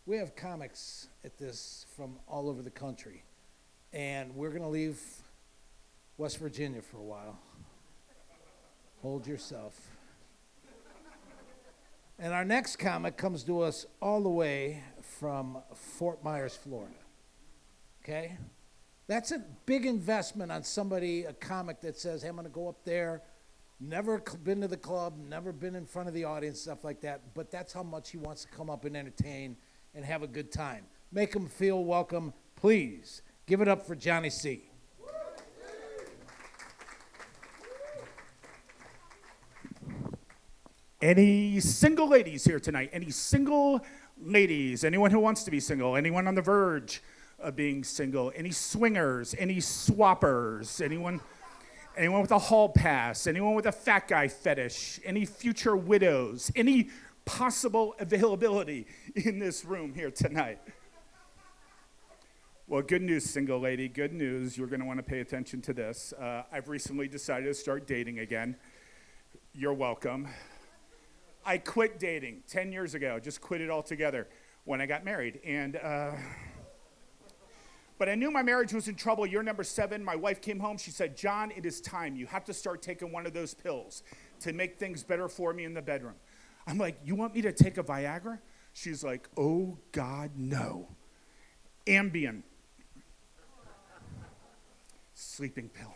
we have comics at this from all over the country, and we're going to leave West Virginia for a while. Hold yourself. And our next comic comes to us all the way from Fort Myers, Florida. Okay? That's a big investment on somebody, a comic that says, hey, I'm going to go up there, never been to the club, never been in front of the audience, stuff like that. But that's how much he wants to come up and entertain and have a good time. Make him feel welcome. Please give it up for Johnny C. Any single ladies here tonight? Any single ladies? Anyone who wants to be single? Anyone on the verge of being single? Any swingers? Any swappers? Anyone with a hall pass? Anyone with a fat guy fetish? Any future widows? Any possible availability in this room here tonight? Well, good news, single lady. Good news. You're going to want to pay attention to this. I've recently decided to start dating again. You're welcome. I quit dating 10 years ago, just quit it altogether when I got married. But I knew my marriage was in trouble. Year number 7, my wife came home. She said, John, it is time. You have to start taking one of those pills to make things better for me in the bedroom. I'm like, you want me to take a Viagra? She's like, oh, God, no. Ambien. Sleeping pill.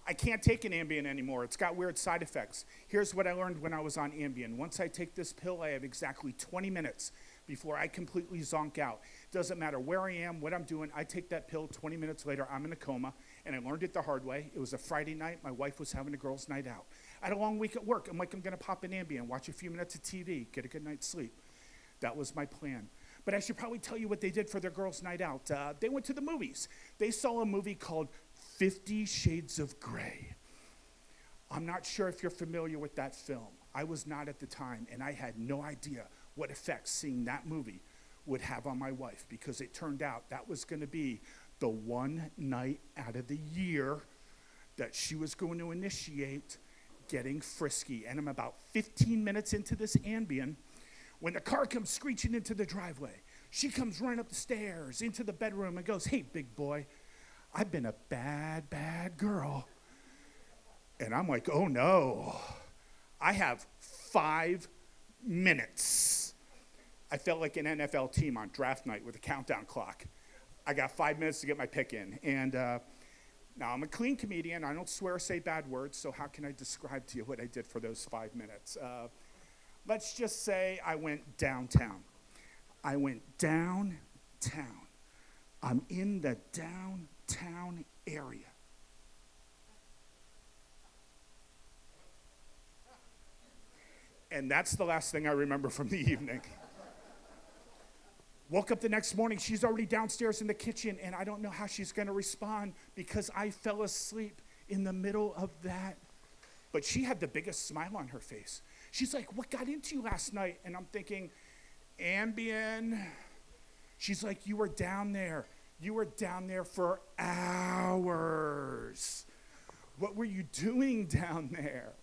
I can't take an Ambien anymore. It's got weird side effects. Here's what I learned when I was on Ambien. Once I take this pill, I have exactly 20 minutes before I completely zonk out. Doesn't matter where I am, what I'm doing. I take that pill, 20 minutes later, I'm in a coma, and I learned it the hard way. It was a Friday night. My wife was having a girls' night out. I had a long week at work. I'm like, I'm going to pop an Ambien, watch a few minutes of TV, get a good night's sleep. That was my plan. But I should probably tell you what they did for their girls' night out. They went to the movies. They saw a movie called 50 Shades of Grey. I'm not sure if you're familiar with that film. I was not at the time, and I had no idea what effects seeing that movie would have on my wife, because it turned out that was going to be the one night out of the year that she was going to initiate getting frisky. And I'm about 15 minutes into this Ambien when the car comes screeching into the driveway. She comes running up the stairs into the bedroom and goes, hey, big boy, I've been a bad, bad girl. And I'm like, oh no, I have 5 minutes. I felt like an NFL team on draft night with a countdown clock. I got 5 minutes to get my pick in. And now I'm a clean comedian. I don't swear or say bad words, so how can I describe to you what I did for those 5 minutes? Let's just say I went downtown. I went downtown. I'm in the downtown area. And that's the last thing I remember from the evening. Woke up the next morning, she's already downstairs in the kitchen, and I don't know how she's going to respond because I fell asleep in the middle of that. But she had the biggest smile on her face. She's like, what got into you last night? And I'm thinking, Ambien. She's like, you were down there. You were down there for hours. What were you doing down there?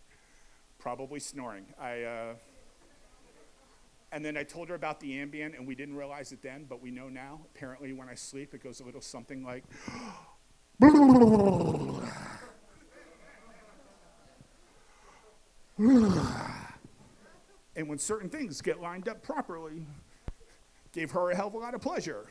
Probably snoring. And then I told her about the Ambien, and we didn't realize it then, but we know now. Apparently, when I sleep, it goes a little something like, and when certain things get lined up properly, gave her a hell of a lot of pleasure.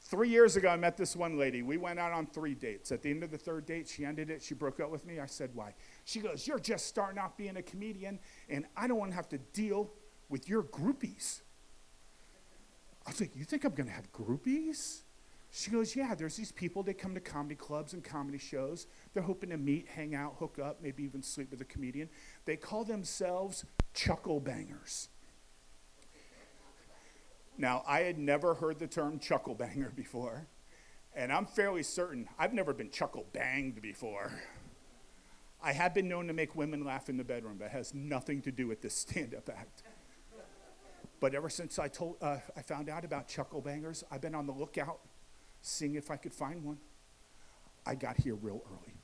3 years ago, I met this one lady. We went out on 3 dates. At the end of the 3rd date, she ended it. She broke up with me. I said, why? She goes, you're just starting off being a comedian, and I don't want to have to deal with your groupies. I was like, you think I'm going to have groupies? She goes, yeah, there's these people. They come to comedy clubs and comedy shows. They're hoping to meet, hang out, hook up, maybe even sleep with a comedian. They call themselves chuckle bangers. Now, I had never heard the term chuckle banger before, and I'm fairly certain I've never been chuckle banged before. I have been known to make women laugh in the bedroom, but it has nothing to do with this stand-up act. But ever since I found out about chuckle bangers, I've been on the lookout, seeing if I could find one. I got here real early.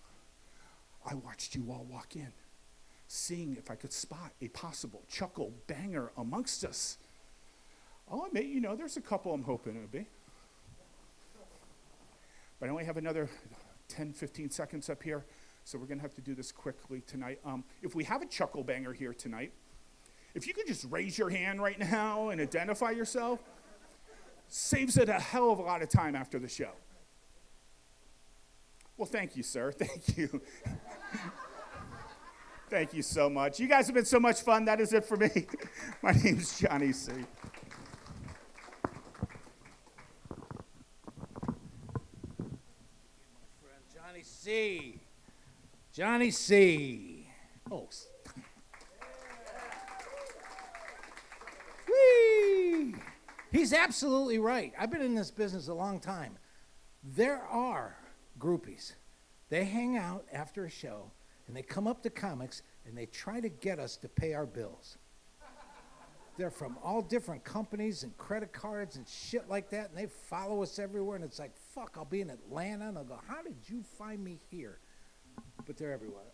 I watched you all walk in, seeing if I could spot a possible chuckle banger amongst us. I'll admit, there's a couple I'm hoping it would be. But I only have another 10, 15 seconds up here, so we're going to have to do this quickly tonight. If we have a chuckle banger here tonight, if you could just raise your hand right now and identify yourself, saves it a hell of a lot of time after the show. Well, thank you, sir. Thank you. Thank you so much. You guys have been so much fun. That is it for me. My name's Johnny C. Johnny C. Johnny C. Oh. Whee! He's absolutely right. I've been in this business a long time. There are groupies. They hang out after a show, and they come up to comics, and they try to get us to pay our bills. They're from all different companies and credit cards and shit like that, and they follow us everywhere, and it's like, fuck, I'll be in Atlanta, and I'll go, how did you find me here? But they're everywhere.